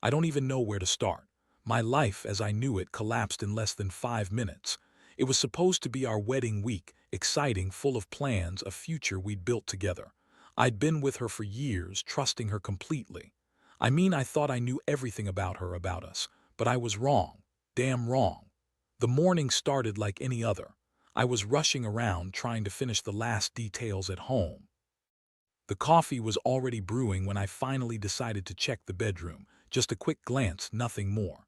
I don't even know where to start. My life as I knew it collapsed in less than 5 minutes. It was supposed to be our wedding week, exciting, full of plans, a future we'd built together. I'd been with her for years, trusting her completely. I mean, I thought I knew everything about her, about us, but I was wrong. Damn wrong. The morning started like any other. I was rushing around trying to finish the last details at home. The coffee was already brewing when I finally decided to check the bedroom. Just a quick glance, nothing more.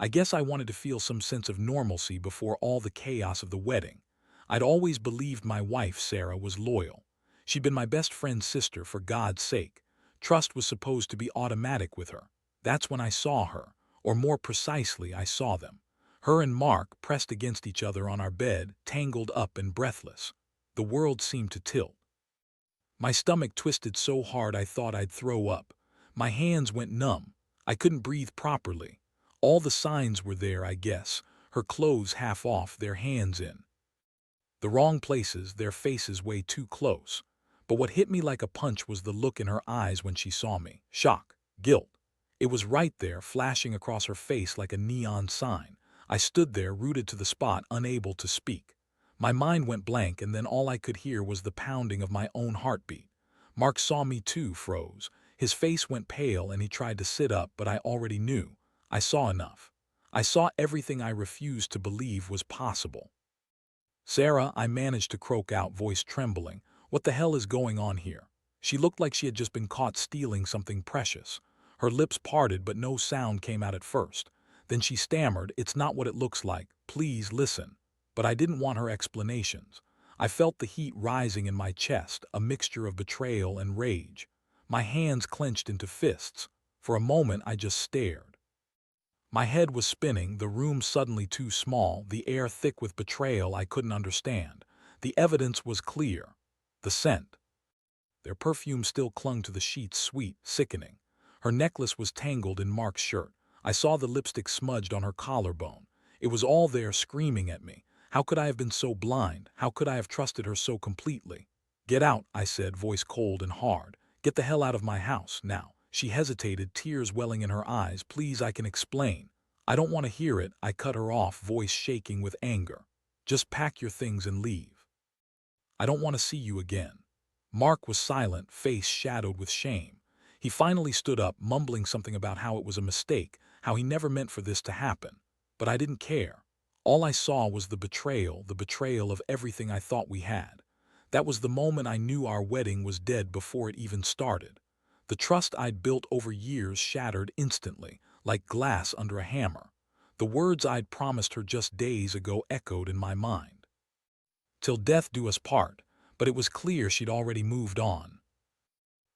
I guess I wanted to feel some sense of normalcy before all the chaos of the wedding. I'd always believed my wife, Sarah, was loyal. She'd been my best friend's sister, for God's sake. Trust was supposed to be automatic with her. That's when I saw her, or more precisely, I saw them. Her and Mark pressed against each other on our bed, tangled up and breathless. The world seemed to tilt. My stomach twisted so hard I thought I'd throw up. My hands went numb. I couldn't breathe properly. All the signs were there, I guess. Her clothes half off, their hands in the wrong places, their faces way too close. But what hit me like a punch was the look in her eyes when she saw me. Shock, guilt. It was right there, flashing across her face like a neon sign. I stood there, rooted to the spot, unable to speak. My mind went blank, and then all I could hear was the pounding of my own heartbeat. Mark saw me too, froze. His face went pale and he tried to sit up, but I already knew. I saw enough. I saw everything I refused to believe was possible. "Sarah," I managed to croak out, voice trembling. "What the hell is going on here?" She looked like she had just been caught stealing something precious. Her lips parted, but no sound came out at first. Then she stammered, "It's not what it looks like. Please listen." But I didn't want her explanations. I felt the heat rising in my chest, a mixture of betrayal and rage. My hands clenched into fists. For a moment I just stared. My head was spinning, the room suddenly too small, the air thick with betrayal I couldn't understand. The evidence was clear. The scent. Their perfume still clung to the sheets, sweet, sickening. Her necklace was tangled in Mark's shirt. I saw the lipstick smudged on her collarbone. It was all there, screaming at me. How could I have been so blind? How could I have trusted her so completely? "Get out," I said, voice cold and hard. "Get the hell out of my house, now." She hesitated, tears welling in her eyes. "Please, I can explain." "I don't want to hear it," I cut her off, voice shaking with anger. "Just pack your things and leave. I don't want to see you again." Mark was silent, face shadowed with shame. He finally stood up, mumbling something about how it was a mistake, how he never meant for this to happen. But I didn't care. All I saw was the betrayal of everything I thought we had. That was the moment I knew our wedding was dead before it even started. The trust I'd built over years shattered instantly, like glass under a hammer. The words I'd promised her just days ago echoed in my mind. "Till death do us part," but it was clear she'd already moved on.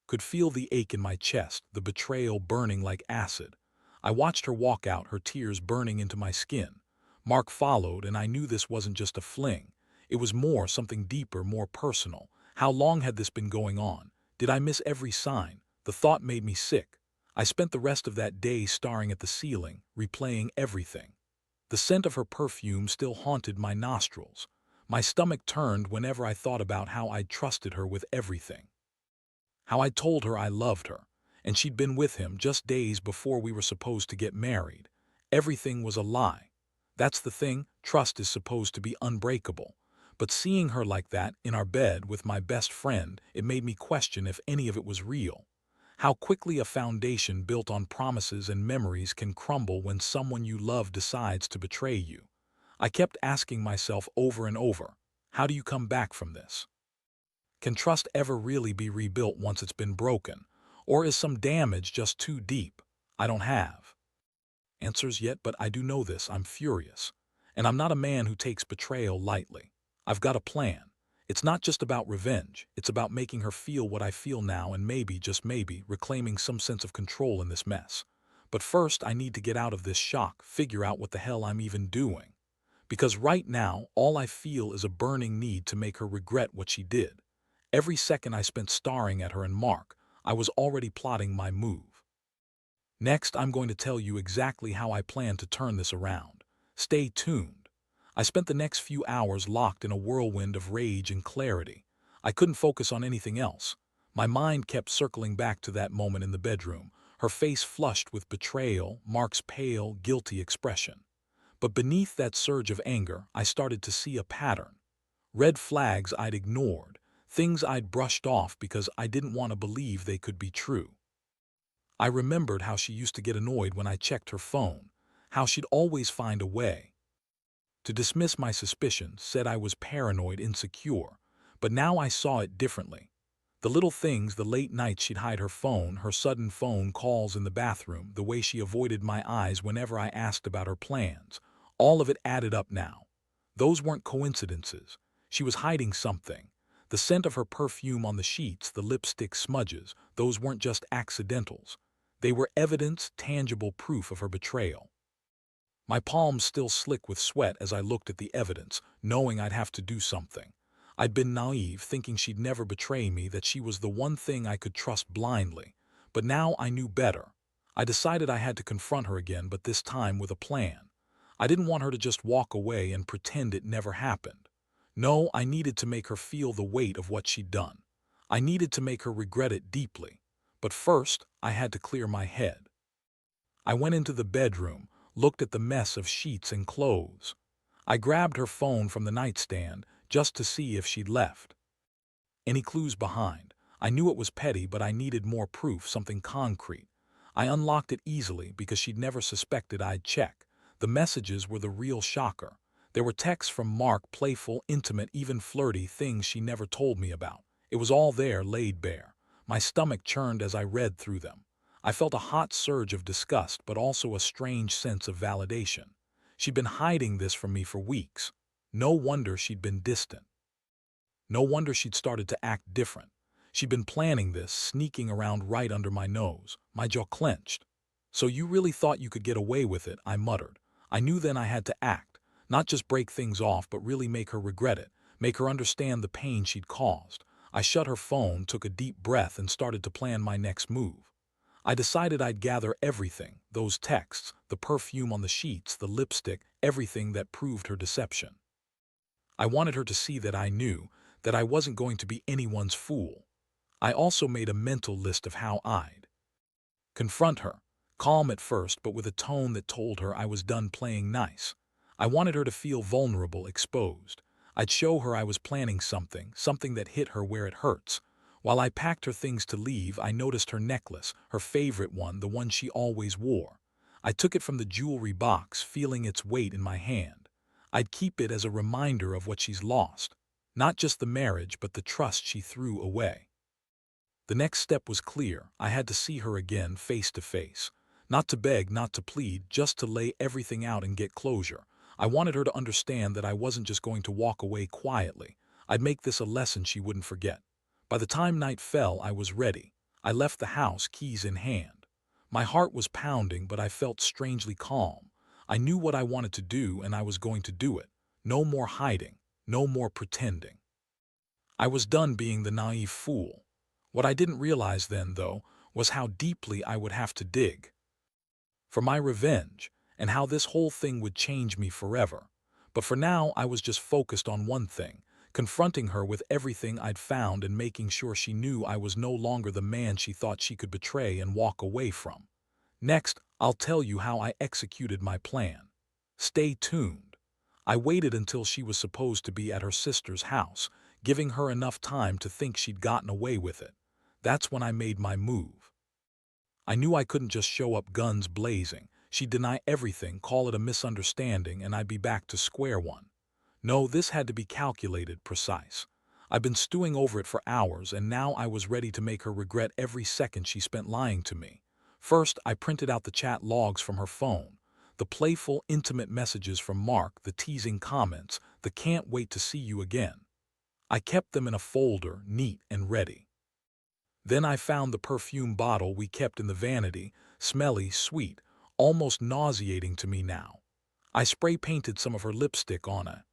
Could feel the ache in my chest, the betrayal burning like acid. I watched her walk out, her tears burning into my skin. Mark followed, and I knew this wasn't just a fling. It was more, something deeper, more personal. How long had this been going on? Did I miss every sign? The thought made me sick. I spent the rest of that day staring at the ceiling, replaying everything. The scent of her perfume still haunted my nostrils. My stomach turned whenever I thought about how I'd trusted her with everything. How I'd told her I loved her, and she'd been with him just days before we were supposed to get married. Everything was a lie. That's the thing, trust is supposed to be unbreakable. But seeing her like that, in our bed with my best friend, it made me question if any of it was real. How quickly a foundation built on promises and memories can crumble when someone you love decides to betray you. I kept asking myself over and over, how do you come back from this? Can trust ever really be rebuilt once it's been broken? Or is some damage just too deep? I don't have answers yet, but I do know this: I'm furious. And I'm not a man who takes betrayal lightly. I've got a plan. It's not just about revenge, it's about making her feel what I feel now, and maybe, just maybe, reclaiming some sense of control in this mess. But first, I need to get out of this shock, figure out what the hell I'm even doing. Because right now, all I feel is a burning need to make her regret what she did. Every second I spent staring at her and Mark, I was already plotting my move. Next, I'm going to tell you exactly how I plan to turn this around. Stay tuned. I spent the next few hours locked in a whirlwind of rage and clarity. I couldn't focus on anything else. My mind kept circling back to that moment in the bedroom, her face flushed with betrayal, Mark's pale, guilty expression. But beneath that surge of anger, I started to see a pattern. Red flags I'd ignored, things I'd brushed off because I didn't want to believe they could be true. I remembered how she used to get annoyed when I checked her phone, how she'd always find a way to dismiss my suspicions, said I was paranoid, insecure. But now I saw it differently. The little things, the late nights she'd hide her phone, her sudden phone calls in the bathroom, the way she avoided my eyes whenever I asked about her plans, all of it added up now. Those weren't coincidences. She was hiding something. The scent of her perfume on the sheets, the lipstick smudges, those weren't just accidentals. They were evidence, tangible proof of her betrayal. My palms still slick with sweat as I looked at the evidence, knowing I'd have to do something. I'd been naive, thinking she'd never betray me, that she was the one thing I could trust blindly. But now I knew better. I decided I had to confront her again, but this time with a plan. I didn't want her to just walk away and pretend it never happened. No, I needed to make her feel the weight of what she'd done. I needed to make her regret it deeply. But first, I had to clear my head. I went into the bedroom, looked at the mess of sheets and clothes. I grabbed her phone from the nightstand just to see if she'd left any clues behind. I knew it was petty, but I needed more proof, something concrete. I unlocked it easily because she'd never suspected I'd check. The messages were the real shocker. There were texts from Mark, playful, intimate, even flirty, things she never told me about. It was all there, laid bare. My stomach churned as I read through them. I felt a hot surge of disgust, but also a strange sense of validation. She'd been hiding this from me for weeks. No wonder she'd been distant. No wonder she'd started to act different. She'd been planning this, sneaking around right under my nose. My jaw clenched. "So you really thought you could get away with it?" I muttered. I knew then I had to act. Not just break things off, but really make her regret it. Make her understand the pain she'd caused. I shut her phone, took a deep breath, and started to plan my next move. I decided I'd gather everything, those texts, the perfume on the sheets, the lipstick, everything that proved her deception. I wanted her to see that I knew, that I wasn't going to be anyone's fool. I also made a mental list of how I'd confront her, calm at first, but with a tone that told her I was done playing nice. I wanted her to feel vulnerable, exposed. I'd show her I was planning something, something that hit her where it hurts. While I packed her things to leave, I noticed her necklace, her favorite one, the one she always wore. I took it from the jewelry box, feeling its weight in my hand. I'd keep it as a reminder of what she's lost. Not just the marriage, but the trust she threw away. The next step was clear. I had to see her again, face to face. Not to beg, not to plead, just to lay everything out and get closure. I wanted her to understand that I wasn't just going to walk away quietly. I'd make this a lesson she wouldn't forget. By the time night fell, I was ready. I left the house, keys in hand. My heart was pounding, but I felt strangely calm. I knew what I wanted to do, and I was going to do it. No more hiding, no more pretending. I was done being the naive fool. What I didn't realize then, though, was how deeply I would have to dig for my revenge, and how this whole thing would change me forever. But for now, I was just focused on one thing: confronting her with everything I'd found and making sure she knew I was no longer the man she thought she could betray and walk away from. Next, I'll tell you how I executed my plan. Stay tuned. I waited until she was supposed to be at her sister's house, giving her enough time to think she'd gotten away with it. That's when I made my move. I knew I couldn't just show up guns blazing. She'd deny everything, call it a misunderstanding, and I'd be back to square one. No, this had to be calculated, precise. I'd been stewing over it for hours, and now I was ready to make her regret every second she spent lying to me. First, I printed out the chat logs from her phone. The playful, intimate messages from Mark, the teasing comments, the "can't wait to see you again." I kept them in a folder, neat and ready. Then I found the perfume bottle we kept in the vanity, smelly, sweet, almost nauseating to me now. I spray-painted some of her lipstick on a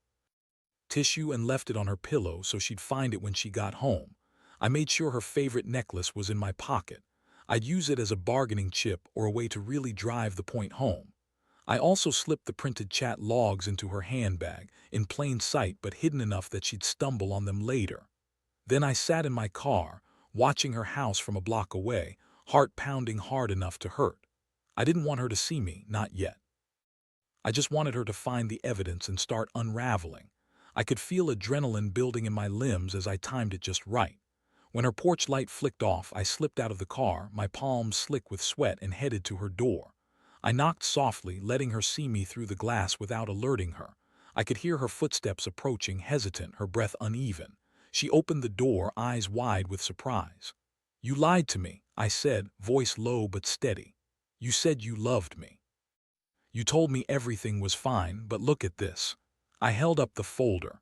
tissue and left it on her pillow so she'd find it when she got home. I made sure her favorite necklace was in my pocket. I'd use it as a bargaining chip or a way to really drive the point home. I also slipped the printed chat logs into her handbag, in plain sight but hidden enough that she'd stumble on them later. Then I sat in my car, watching her house from a block away, heart pounding hard enough to hurt. I didn't want her to see me, not yet. I just wanted her to find the evidence and start unraveling. I could feel adrenaline building in my limbs as I timed it just right. When her porch light flicked off, I slipped out of the car, my palms slick with sweat, and headed to her door. I knocked softly, letting her see me through the glass without alerting her. I could hear her footsteps approaching, hesitant, her breath uneven. She opened the door, eyes wide with surprise. "You lied to me," I said, voice low but steady. "You said you loved me. You told me everything was fine, but look at this." I held up the folder.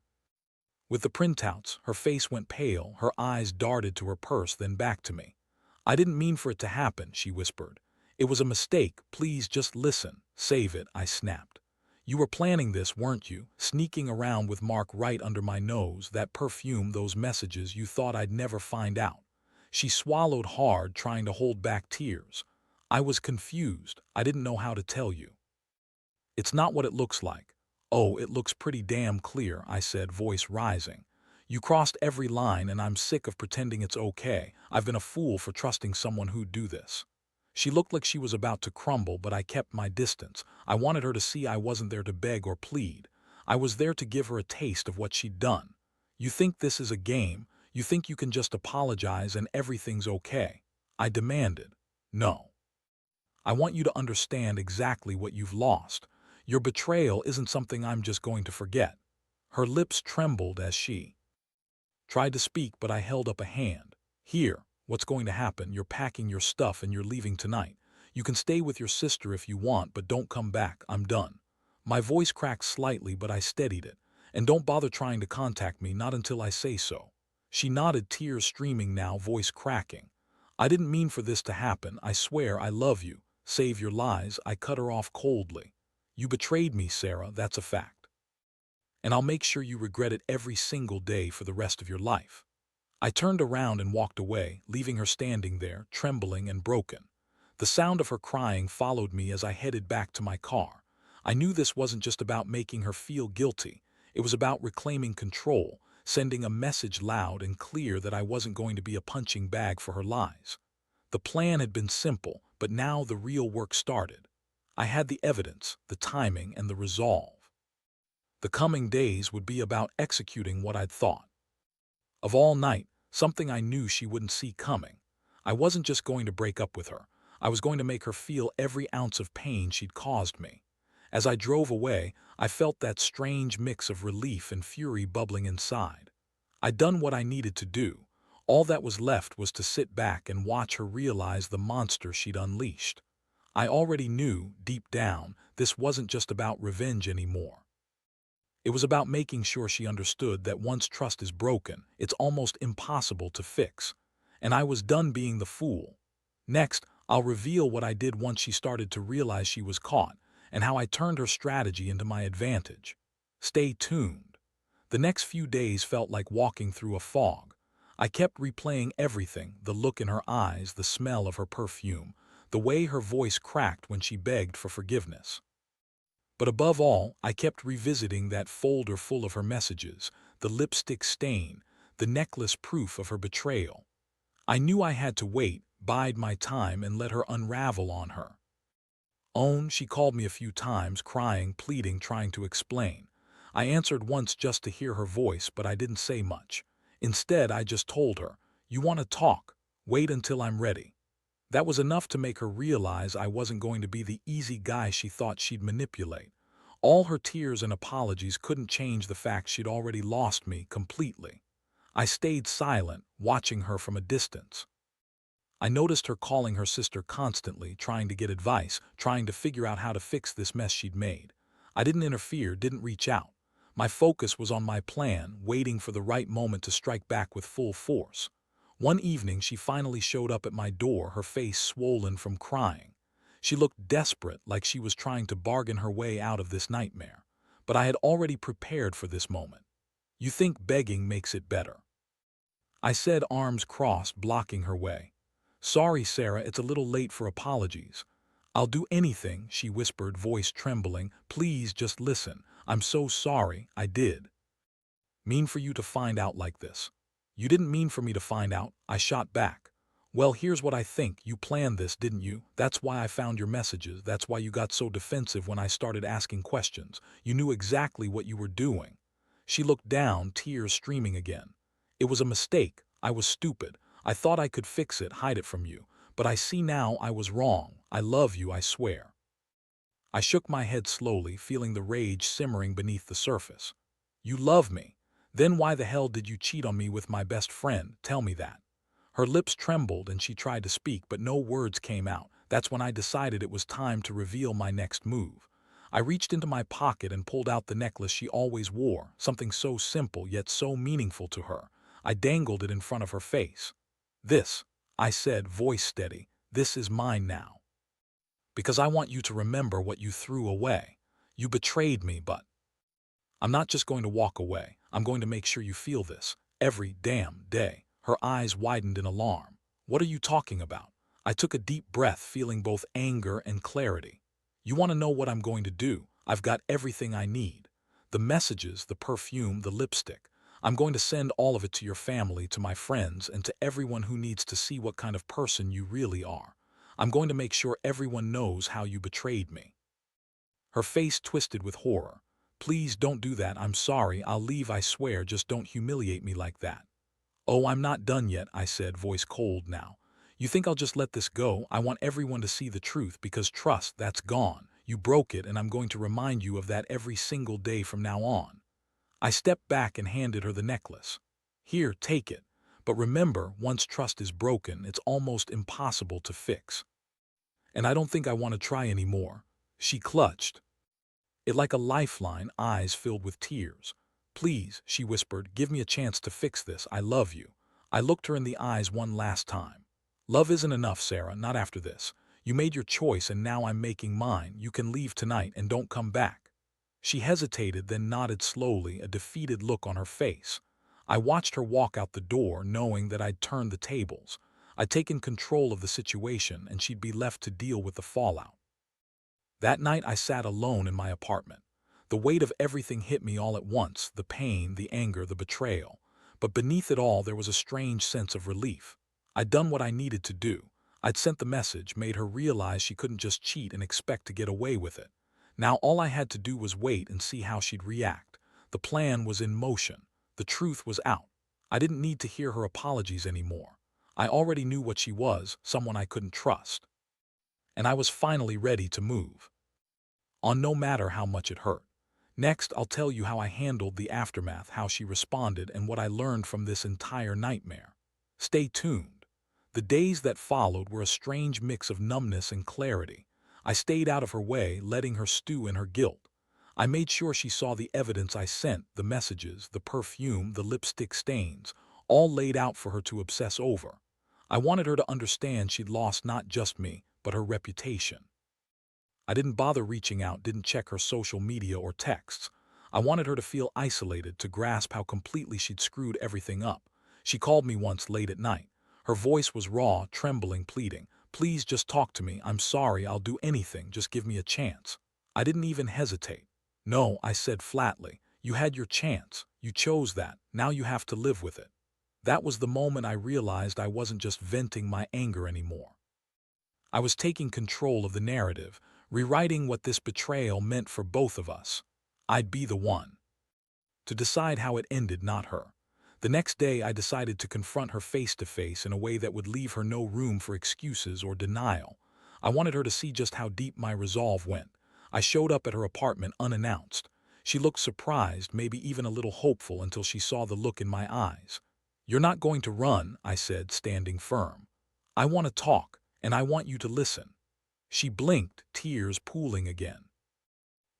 With the printouts, her face went pale, her eyes darted to her purse, then back to me. "I didn't mean for it to happen," she whispered. "It was a mistake. Please just listen. Save it," I snapped. "You were planning this, weren't you? Sneaking around with Mark right under my nose, that perfume, those messages. You thought I'd never find out." She swallowed hard, trying to hold back tears. "I was confused. I didn't know how to tell you. It's not what it looks like." "Oh, it looks pretty damn clear," I said, voice rising. "You crossed every line, and I'm sick of pretending it's okay. I've been a fool for trusting someone who'd do this." She looked like she was about to crumble, but I kept my distance. I wanted her to see I wasn't there to beg or plead. I was there to give her a taste of what she'd done. "You think this is a game? You think you can just apologize and everything's okay?" I demanded. "No. I want you to understand exactly what you've lost. Your betrayal isn't something I'm just going to forget." Her lips trembled as she tried to speak, but I held up a hand. "Here, what's going to happen? You're packing your stuff and you're leaving tonight. You can stay with your sister if you want, but don't come back. I'm done." My voice cracked slightly, but I steadied it. "And don't bother trying to contact me, not until I say so." She nodded, tears streaming now, voice cracking. "I didn't mean for this to happen. I swear I love you. Save your lies." I cut her off coldly. "You betrayed me, Sarah, that's a fact. And I'll make sure you regret it every single day for the rest of your life." I turned around and walked away, leaving her standing there, trembling and broken. The sound of her crying followed me as I headed back to my car. I knew this wasn't just about making her feel guilty. It was about reclaiming control, sending a message loud and clear that I wasn't going to be a punching bag for her lies. The plan had been simple, but now the real work started. I had the evidence, the timing, and the resolve. The coming days would be about executing what I'd thought of all night, something I knew she wouldn't see coming. I wasn't just going to break up with her. I was going to make her feel every ounce of pain she'd caused me. As I drove away, I felt that strange mix of relief and fury bubbling inside. I'd done what I needed to do. All that was left was to sit back and watch her realize the monster she'd unleashed. I already knew, deep down, this wasn't just about revenge anymore. It was about making sure she understood that once trust is broken, it's almost impossible to fix. And I was done being the fool. Next, I'll reveal what I did once she started to realize she was caught, and how I turned her strategy into my advantage. Stay tuned. The next few days felt like walking through a fog. I kept replaying everything, the look in her eyes, the smell of her perfume, the way her voice cracked when she begged for forgiveness. But above all, I kept revisiting that folder full of her messages, the lipstick stain, the necklace proof of her betrayal. I knew I had to wait, bide my time, and let her unravel on her own. She called me a few times, crying, pleading, trying to explain. I answered once just to hear her voice, but I didn't say much. Instead, I just told her, "You want to talk? Wait until I'm ready." That was enough to make her realize I wasn't going to be the easy guy she thought she'd manipulate. All her tears and apologies couldn't change the fact she'd already lost me completely. I stayed silent, watching her from a distance. I noticed her calling her sister constantly, trying to get advice, trying to figure out how to fix this mess she'd made. I didn't interfere, didn't reach out. My focus was on my plan, waiting for the right moment to strike back with full force. One evening, she finally showed up at my door, her face swollen from crying. She looked desperate, like she was trying to bargain her way out of this nightmare. But I had already prepared for this moment. "You think begging makes it better?" I said, arms crossed, blocking her way. "Sorry, Sarah, it's a little late for apologies." "I'll do anything," she whispered, voice trembling. "Please just listen. I'm so sorry. I did mean for you to find out like this." "You didn't mean for me to find out," I shot back. Well, here's what I think. You planned this, didn't you? That's why I found your messages. That's why you got so defensive when I started asking questions. You knew exactly what you were doing. She looked down, tears streaming again. It was a mistake. I was stupid. I thought I could fix it, hide it from you. But I see now I was wrong. I love you, I swear. I shook my head slowly, feeling the rage simmering beneath the surface. You love me. Then why the hell did you cheat on me with my best friend? Tell me that. Her lips trembled and she tried to speak, but no words came out. That's when I decided it was time to reveal my next move. I reached into my pocket and pulled out the necklace she always wore, something so simple yet so meaningful to her. I dangled it in front of her face. This, I said, voice steady, this is mine now. Because I want you to remember what you threw away. You betrayed me, but I'm not just going to walk away. I'm going to make sure you feel this every damn day. Her eyes widened in alarm. What are you talking about? I took a deep breath, feeling both anger and clarity. You want to know what I'm going to do? I've got everything I need. The messages, the perfume, the lipstick. I'm going to send all of it to your family, to my friends, and to everyone who needs to see what kind of person you really are. I'm going to make sure everyone knows how you betrayed me. Her face twisted with horror. Please don't do that. I'm sorry. I'll leave, I swear. Just don't humiliate me like that. Oh, I'm not done yet, I said, voice cold now. You think I'll just let this go? I want everyone to see the truth because trust, that's gone. You broke it, and I'm going to remind you of that every single day from now on. I stepped back and handed her the necklace. Here, take it. But remember, once trust is broken, it's almost impossible to fix. And I don't think I want to try anymore. She clutched it like a lifeline, eyes filled with tears. Please, she whispered, give me a chance to fix this. I love you. I looked her in the eyes one last time. Love isn't enough, Sarah, not after this. You made your choice and now I'm making mine. You can leave tonight and don't come back. She hesitated, then nodded slowly, a defeated look on her face. I watched her walk out the door, knowing that I'd turned the tables. I'd taken control of the situation and she'd be left to deal with the fallout. That night I sat alone in my apartment. The weight of everything hit me all at once, the pain, the anger, the betrayal. But beneath it all there was a strange sense of relief. I'd done what I needed to do. I'd sent the message, made her realize she couldn't just cheat and expect to get away with it. Now all I had to do was wait and see how she'd react. The plan was in motion. The truth was out. I didn't need to hear her apologies anymore. I already knew what she was, someone I couldn't trust. And I was finally ready to move on, no matter how much it hurt. Next, I'll tell you how I handled the aftermath, how she responded, and what I learned from this entire nightmare. Stay tuned. The days that followed were a strange mix of numbness and clarity. I stayed out of her way, letting her stew in her guilt. I made sure she saw the evidence I sent, the messages, the perfume, the lipstick stains, all laid out for her to obsess over. I wanted her to understand she'd lost not just me, but her reputation. I didn't bother reaching out, didn't check her social media or texts. I wanted her to feel isolated, to grasp how completely she'd screwed everything up. She called me once late at night. Her voice was raw, trembling, pleading. Please just talk to me. I'm sorry, I'll do anything. Just give me a chance. I didn't even hesitate. No, I said flatly. You had your chance. You chose that. Now you have to live with it. That was the moment I realized I wasn't just venting my anger anymore. I was taking control of the narrative, rewriting what this betrayal meant for both of us. I'd be the one to decide how it ended, not her. The next day, I decided to confront her face to face in a way that would leave her no room for excuses or denial. I wanted her to see just how deep my resolve went. I showed up at her apartment unannounced. She looked surprised, maybe even a little hopeful, until she saw the look in my eyes. You're not going to run, I said, standing firm. I want to talk, and I want you to listen. She blinked, tears pooling again.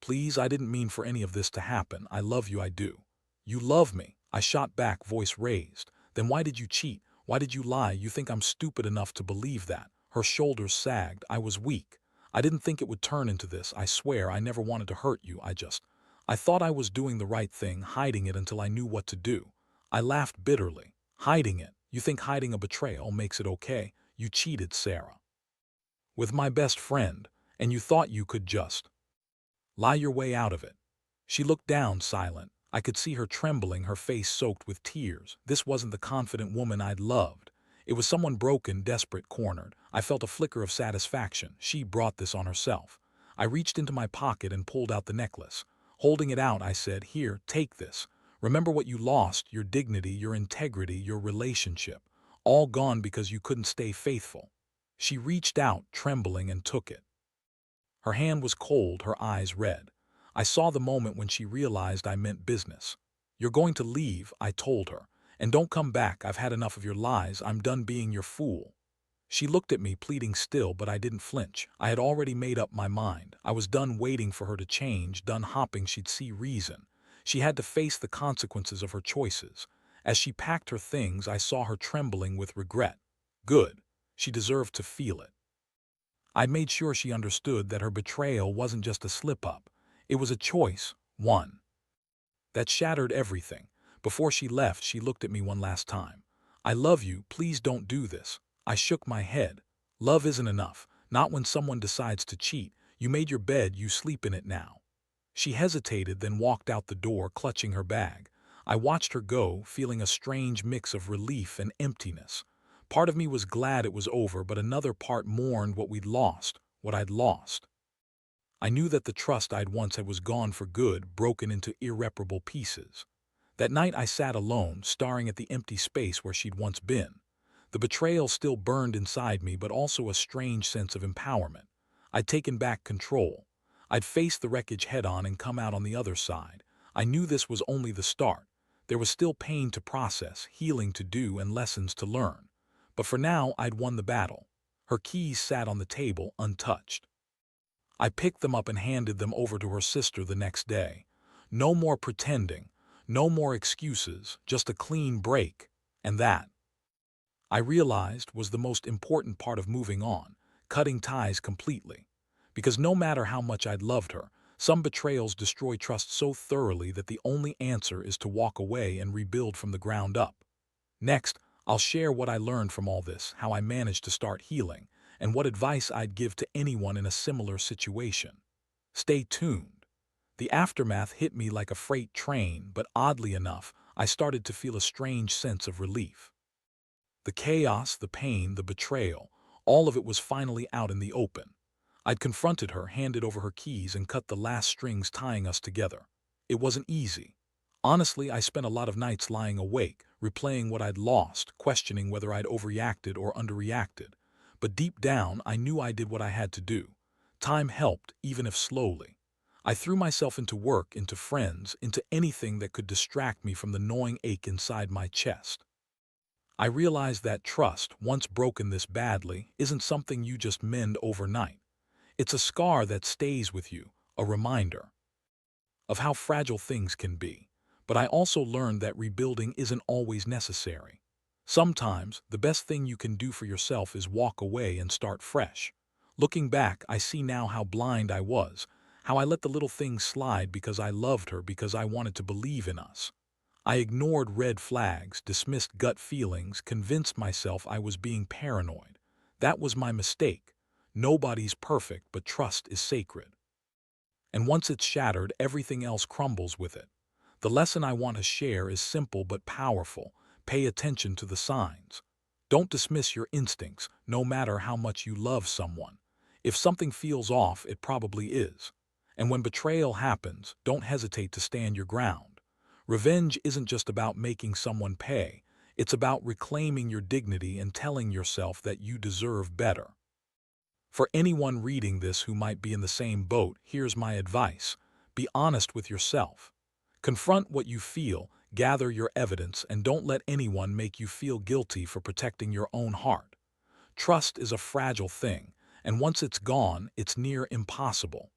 Please, I didn't mean for any of this to happen. I love you, I do. You love me, I shot back, voice raised. Then why did you cheat? Why did you lie? You think I'm stupid enough to believe that? Her shoulders sagged. I was weak. I didn't think it would turn into this. I swear I never wanted to hurt you. I thought I was doing the right thing, hiding it until I knew what to do. I laughed bitterly. Hiding it? You think hiding a betrayal makes it okay? You cheated, Sarah, with my best friend, and you thought you could just lie your way out of it. She looked down, silent. I could see her trembling, her face soaked with tears. This wasn't the confident woman I'd loved. It was someone broken, desperate, cornered. I felt a flicker of satisfaction. She brought this on herself. I reached into my pocket and pulled out the necklace. Holding it out, I said, "Here, take this. Remember what you lost, your dignity, your integrity, your relationship. All gone because you couldn't stay faithful." She reached out, trembling, and took it. Her hand was cold, her eyes red. I saw the moment when she realized I meant business. "You're going to leave," I told her. "And don't come back. I've had enough of your lies. I'm done being your fool." She looked at me, pleading still, but I didn't flinch. I had already made up my mind. I was done waiting for her to change, done hoping she'd see reason. She had to face the consequences of her choices. As she packed her things, I saw her trembling with regret. Good. She deserved to feel it. I made sure she understood that her betrayal wasn't just a slip-up. It was a choice, one that shattered everything. Before she left, she looked at me one last time. "I love you, please don't do this." I shook my head. "Love isn't enough, not when someone decides to cheat. You made your bed, you sleep in it now." She hesitated, then walked out the door, clutching her bag. I watched her go, feeling a strange mix of relief and emptiness. Part of me was glad it was over, but another part mourned what we'd lost, what I'd lost. I knew that the trust I'd once had was gone for good, broken into irreparable pieces. That night I sat alone, staring at the empty space where she'd once been. The betrayal still burned inside me, but also a strange sense of empowerment. I'd taken back control. I'd faced the wreckage head-on and come out on the other side. I knew this was only the start. There was still pain to process, healing to do, and lessons to learn. But for now, I'd won the battle. Her keys sat on the table, untouched. I picked them up and handed them over to her sister the next day. No more pretending, no more excuses, just a clean break. And that, I realized, was the most important part of moving on, cutting ties completely. Because no matter how much I'd loved her, some betrayals destroy trust so thoroughly that the only answer is to walk away and rebuild from the ground up. Next, I'll share what I learned from all this, how I managed to start healing, and what advice I'd give to anyone in a similar situation. Stay tuned. The aftermath hit me like a freight train, but oddly enough, I started to feel a strange sense of relief. The chaos, the pain, the betrayal, all of it was finally out in the open. I'd confronted her, handed over her keys, and cut the last strings tying us together. It wasn't easy. Honestly, I spent a lot of nights lying awake, replaying what I'd lost, questioning whether I'd overreacted or underreacted. But deep down, I knew I did what I had to do. Time helped, even if slowly. I threw myself into work, into friends, into anything that could distract me from the gnawing ache inside my chest. I realized that trust, once broken this badly, isn't something you just mend overnight. It's a scar that stays with you, a reminder of how fragile things can be. But I also learned that rebuilding isn't always necessary. Sometimes, the best thing you can do for yourself is walk away and start fresh. Looking back, I see now how blind I was, how I let the little things slide because I loved her, because I wanted to believe in us. I ignored red flags, dismissed gut feelings, convinced myself I was being paranoid. That was my mistake. Nobody's perfect, but trust is sacred. And once it's shattered, everything else crumbles with it. The lesson I want to share is simple but powerful. Pay attention to the signs. Don't dismiss your instincts, no matter how much you love someone. If something feels off, it probably is. And when betrayal happens, don't hesitate to stand your ground. Revenge isn't just about making someone pay. It's about reclaiming your dignity and telling yourself that you deserve better. For anyone reading this who might be in the same boat, here's my advice. Be honest with yourself. Confront what you feel, gather your evidence, and don't let anyone make you feel guilty for protecting your own heart. Trust is a fragile thing, and once it's gone, it's near impossible.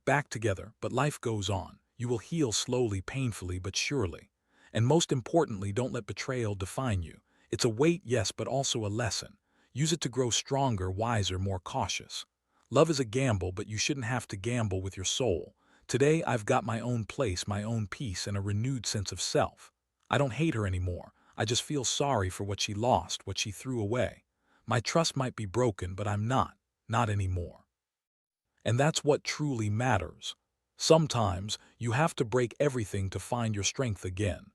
Back together, but life goes on. You will heal slowly, painfully, but surely. And most importantly, don't let betrayal define you. It's a weight, yes, but also a lesson. Use it to grow stronger, wiser, more cautious. Love is a gamble, but you shouldn't have to gamble with your soul. Today, I've got my own place, my own peace, and a renewed sense of self. I don't hate her anymore. I just feel sorry for what she lost, what she threw away. My trust might be broken, but I'm not anymore. And that's what truly matters. Sometimes, you have to break everything to find your strength again.